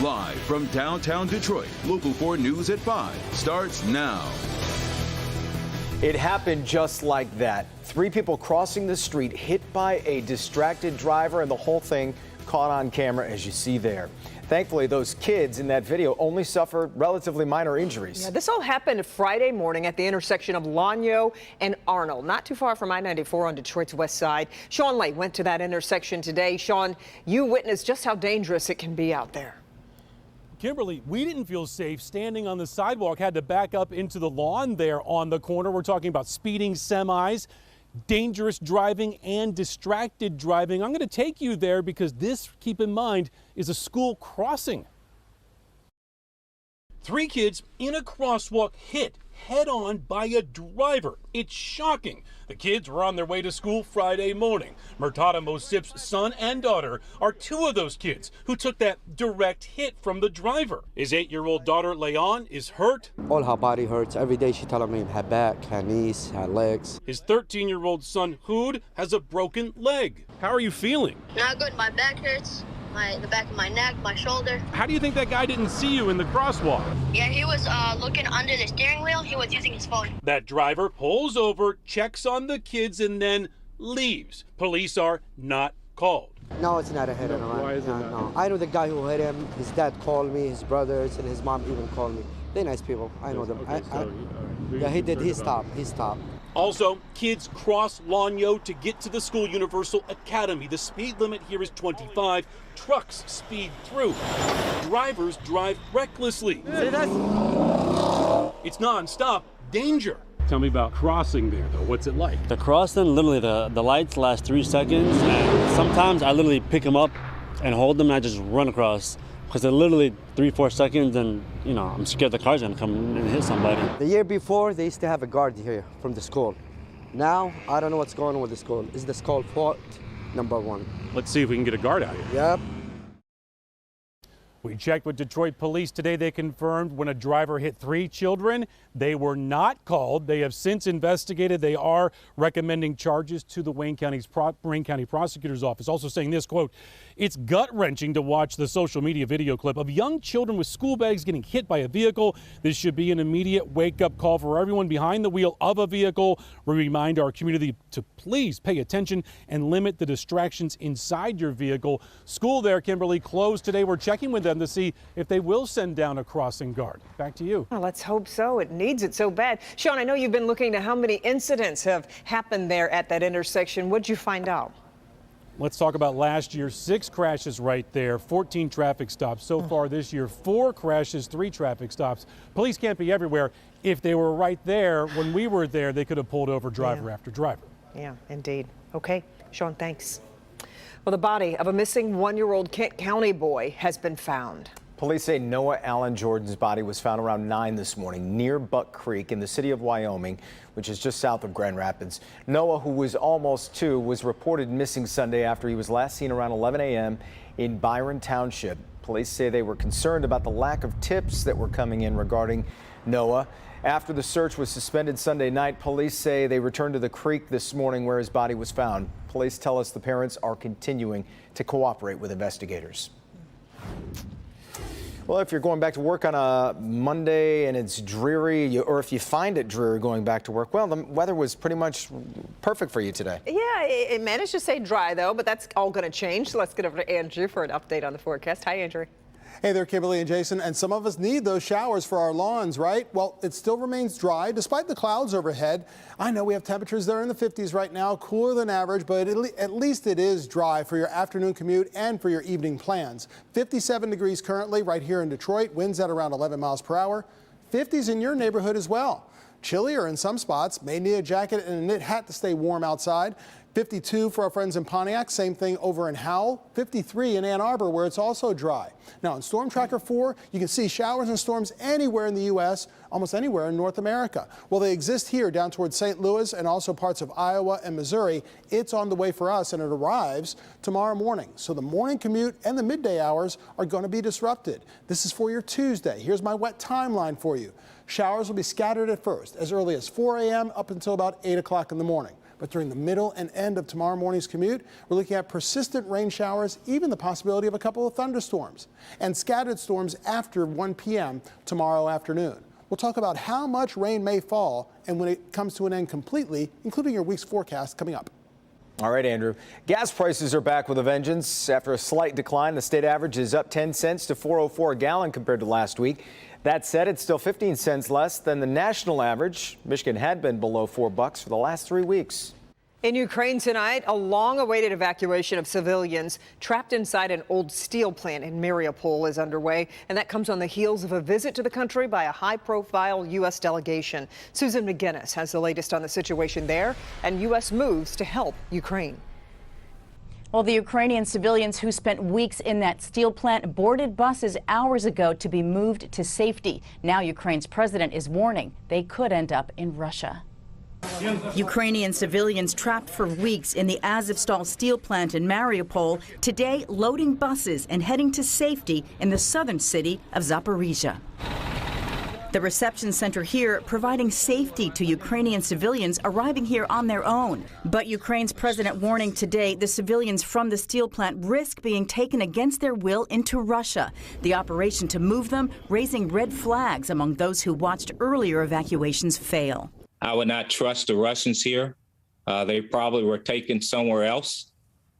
Live from downtown Detroit, Local 4 News at 5 starts now. It happened just like that. 3 people crossing the street hit by a distracted driver, and the whole thing caught on camera as you see there. Thankfully, those kids in that video only suffered relatively minor injuries. Yeah, this all happened Friday morning at the intersection of Lanyo and Arnold, not too far from I-94 on Detroit's west side. Sean Lay went to that intersection today. Sean, you witnessed just how dangerous it can be out there. Kimberly, we didn't feel safe standing on the sidewalk, had to back up into the lawn there on the corner. We're talking about speeding semis, dangerous driving and distracted driving. I'm going to take you there because this, keep in mind, is a school crossing. 3 kids in a crosswalk hit head-on by a driver. It's shocking. The kids were on their way to school Friday morning. Murtada Mosip's son and daughter are 2 of those kids who took that direct hit from the driver. His 8-year-old daughter, Leon, is hurt. All her body hurts. Every day she telling me her back, her knees, her legs. His 13-year-old son, Hood, has a broken leg. How are you feeling? Not good. My back hurts. The back of my neck, my shoulder. How do you think that guy didn't see you in the crosswalk? Yeah, he was looking under the steering wheel. He was using his phone. That driver pulls over, checks on the kids, and then leaves. Police are not called. No, it's not a hit and run. Why is it not? No. I know the guy who hit him. His dad called me, his brothers, and his mom even called me. They're nice people. I know them. Yeah, he did. He stopped. Also, kids cross Lanyo to get to the school Universal Academy. The speed limit here is 25. Trucks speed through. Drivers drive recklessly. It's non-stop danger. Tell me about crossing there, though. What's it like? The crossing, literally the lights last 3 seconds, and sometimes I literally pick them up and hold them and I just run across. Because they're literally 3-4 seconds and, you know, I'm scared the car's gonna come and hit somebody. The year before, they used to have a guard here from the school. Now, I don't know what's going on with the school. Is the school fault? Number 1. Let's see if we can get a guard out here. Yep. We checked with Detroit police today. They confirmed when a driver hit 3 children, they were not called. They have since investigated. They are recommending charges to the Wayne County Prosecutor's Office. Also saying this, quote, "It's gut-wrenching to watch the social media video clip of young children with school bags getting hit by a vehicle. This should be an immediate wake-up call for everyone behind the wheel of a vehicle. We remind our community to please pay attention and limit the distractions inside your vehicle." School there, Kimberly, closed today. We're checking with them to see if they will send down a crossing guard. Back to you. Well, let's hope so. It needs it so bad. Sean, I know you've been looking at how many incidents have happened there at that intersection. What'd you find out? Let's talk about last year. 6 crashes right there, 14 traffic stops. So far this year, 4 crashes, 3 traffic stops. Police can't be everywhere. If they were right there when we were there, they could have pulled over driver after driver. Yeah, indeed. Okay, Sean, thanks. Well, the body of a missing 1-year-old Kent County boy has been found. Police say Noah Allen Jordan's body was found around 9 this morning near Buck Creek in the city of Wyoming, which is just south of Grand Rapids. Noah, who was almost 2, was reported missing Sunday after he was last seen around 11 a.m. in Byron Township. Police say they were concerned about the lack of tips that were coming in regarding Noah. After the search was suspended Sunday night, police say they returned to the creek this morning where his body was found. Police tell us the parents are continuing to cooperate with investigators. Well, if you're going back to work on a Monday and it's dreary, or if you find it dreary going back to work, well, the weather was pretty much perfect for you today. Yeah, it managed to stay dry, though, but that's all going to change. So let's get over to Andrew for an update on the forecast. Hi, Andrew. Hey there, Kimberly and Jason. And some of us need those showers for our lawns, right? Well, it still remains dry despite the clouds overhead. I know we have temperatures that are in the 50s right now, cooler than average, but at least it is dry for your afternoon commute and for your evening plans. 57 degrees currently right here in Detroit, winds at around 11 miles per hour. 50s in your neighborhood as well. Chillier in some spots, may need a jacket and a knit hat to stay warm outside. 52 for our friends in Pontiac, same thing over in Howell. 53 in Ann Arbor, where it's also dry. Now in Storm Tracker 4, you can see showers and storms anywhere in the U.S., almost anywhere in North America. Well, they exist here down towards St. Louis and also parts of Iowa and Missouri. It's on the way for us, and it arrives tomorrow morning. So the morning commute and the midday hours are going to be disrupted. This is for your Tuesday. Here's my wet timeline for you. Showers will be scattered at first, as early as 4 a.m. up until about 8 o'clock in the morning. But during the middle and end of tomorrow morning's commute, we're looking at persistent rain showers, even the possibility of a couple of thunderstorms, and scattered storms after 1 p.m. tomorrow afternoon. We'll talk about how much rain may fall and when it comes to an end completely, including your week's forecast coming up. All right, Andrew. Gas prices are back with a vengeance. After a slight decline, the state average is up 10 cents to $4.04 a gallon compared to last week. That said, it's still 15 cents less than the national average. Michigan had been below $4 for the last 3 weeks. In Ukraine tonight, a long-awaited evacuation of civilians trapped inside an old steel plant in Mariupol is underway, and that comes on the heels of a visit to the country by a high-profile U.S. delegation. Susan McGinnis has the latest on the situation there and U.S. moves to help Ukraine. Well, the Ukrainian civilians who spent weeks in that steel plant boarded buses hours ago to be moved to safety. Now Ukraine's president is warning they could end up in Russia. Ukrainian civilians trapped for weeks in the Azovstal steel plant in Mariupol, today loading buses and heading to safety in the southern city of Zaporizhia. The reception center here providing safety to Ukrainian civilians arriving here on their own. But Ukraine's president warning today the civilians from the steel plant risk being taken against their will into Russia. The operation to move them raising red flags among those who watched earlier evacuations fail. I would not trust the Russians here. They probably were taken somewhere else.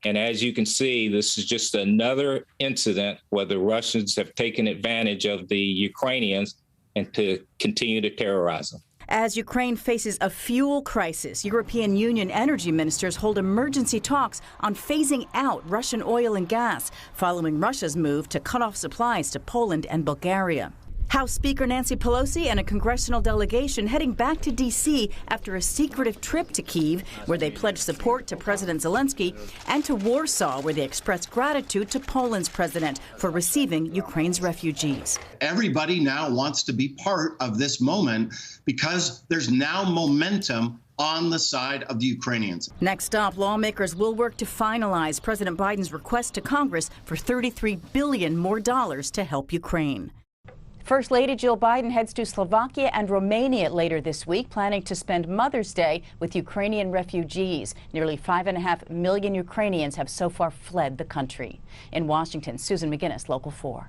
And as you can see, this is just another incident where the Russians have taken advantage of the Ukrainians and to continue to terrorize them. As Ukraine faces a fuel crisis, European Union energy ministers hold emergency talks on phasing out Russian oil and gas following Russia's move to cut off supplies to Poland and Bulgaria. House Speaker Nancy Pelosi and a congressional delegation heading back to D.C. after a secretive trip to Kyiv, where they pledged support to President Zelensky, and to Warsaw, where they expressed gratitude to Poland's president for receiving Ukraine's refugees. Everybody now wants to be part of this moment because there's now momentum on the side of the Ukrainians. Next up, lawmakers will work to finalize President Biden's request to Congress for $33 billion more to help Ukraine. First Lady Jill Biden heads to Slovakia and Romania later this week, planning to spend Mother's Day with Ukrainian refugees. Nearly 5.5 million Ukrainians have so far fled the country. In Washington, Susan McGinnis, Local 4.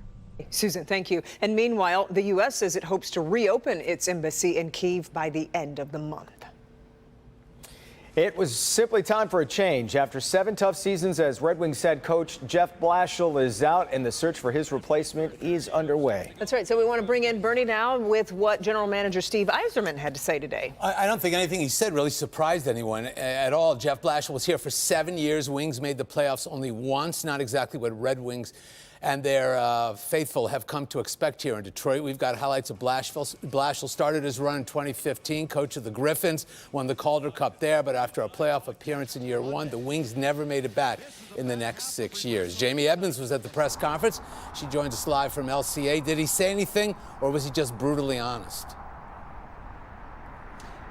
Susan, thank you. And meanwhile, the U.S. says it hopes to reopen its embassy in Kyiv by the end of the month. It was simply time for a change. After 7 tough seasons as Red Wings head coach, Jeff Blashill is out and the search for his replacement is underway. That's right. So we want to bring in Bernie now with what General Manager Steve Yzerman had to say today. I don't think anything he said really surprised anyone at all. Jeff Blashill was here for 7 years. Wings made the playoffs only once, not exactly what Red Wings and their faithful have come to expect here in Detroit. We've got highlights of Blashill. Blashill started his run in 2015, coach of the Griffins, won the Calder Cup there, but after a playoff appearance in year 1, the Wings never made it back in the next 6 years. Jamie Edmonds was at the press conference. She joins us live from LCA. Did he say anything, or was he just brutally honest?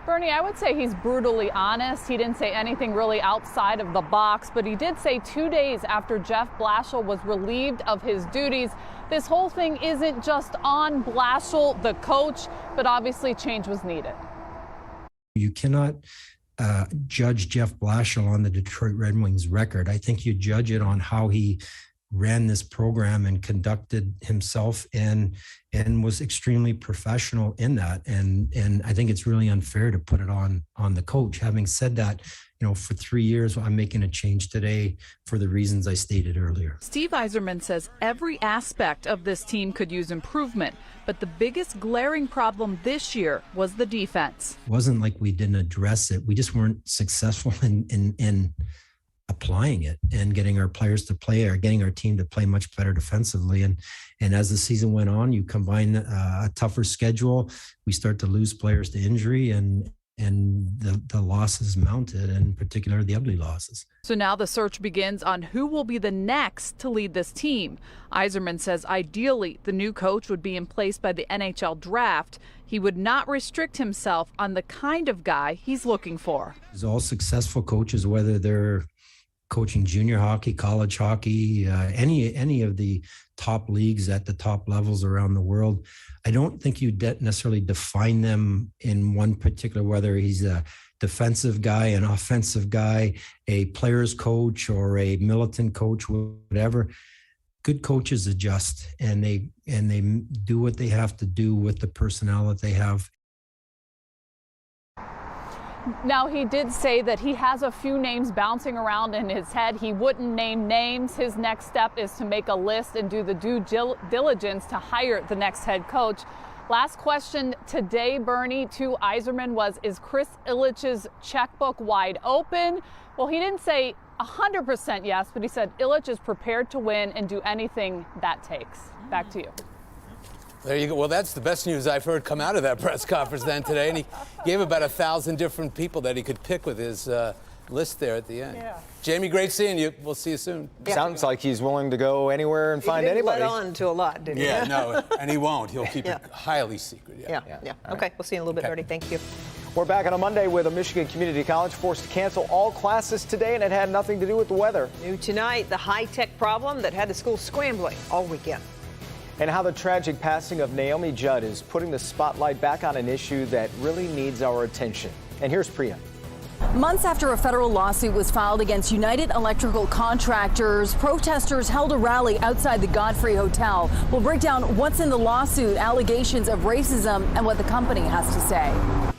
Bernie, I would say he's brutally honest. He didn't say anything really outside of the box, but he did say 2 days after Jeff Blashill was relieved of his duties, this whole thing isn't just on Blashill, the coach, but obviously change was needed. You cannot judge Jeff Blashill on the Detroit Red Wings record. I think you judge it on how he ran this program and conducted himself and was extremely professional in that. And I think it's really unfair to put it on the coach. Having said that, you know, for 3 years, I'm making a change today for the reasons I stated earlier. Steve Yzerman says every aspect of this team could use improvement, but the biggest glaring problem this year was the defense. It wasn't like we didn't address it. We just weren't successful in applying it and getting our players to play or getting our team to play much better defensively. And as the season went on, you combine a tougher schedule, we start to lose players to injury and the losses mounted, in particular the ugly losses. So now the search begins on who will be the next to lead this team. Yzerman says ideally the new coach would be in place by the NHL draft. He would not restrict himself on the kind of guy he's looking for. All successful coaches, whether they're coaching junior hockey, college hockey, any of the top leagues at the top levels around the world. I don't think you necessarily define them in one particular, whether he's a defensive guy, an offensive guy, a player's coach, or a militant coach, whatever. Good coaches adjust, and they do what they have to do with the personnel that they have. Now, he did say that he has a few names bouncing around in his head. He wouldn't name names. His next step is to make a list and do the due diligence to hire the next head coach. Last question today, Bernie, to Yzerman was, is Chris Ilitch's checkbook wide open? Well, he didn't say 100% yes, but he said Ilitch is prepared to win and do anything that takes. Back to you. There you go. Well, that's the best news I've heard come out of that press conference then today. And he gave about 1,000 different people that he could pick with his list there at the end. Yeah. Jamie, great seeing you. We'll see you soon. Yeah. Sounds like he's willing to go anywhere and find anybody. He didn't let on to a lot, did he? Yeah, no, and he won't. He'll keep it highly secret. Yeah. Okay, we'll see you in a little bit, Bernie. Thank you. We're back on a Monday with a Michigan Community College forced to cancel all classes today, and it had nothing to do with the weather. New tonight, the high-tech problem that had the school scrambling all weekend. And how the tragic passing of Naomi Judd is putting the spotlight back on an issue that really needs our attention. And here's Priya. Months after a federal lawsuit was filed against United Electrical Contractors, protesters held a rally outside the Godfrey Hotel. We'll break down what's in the lawsuit, allegations of racism, and what the company has to say.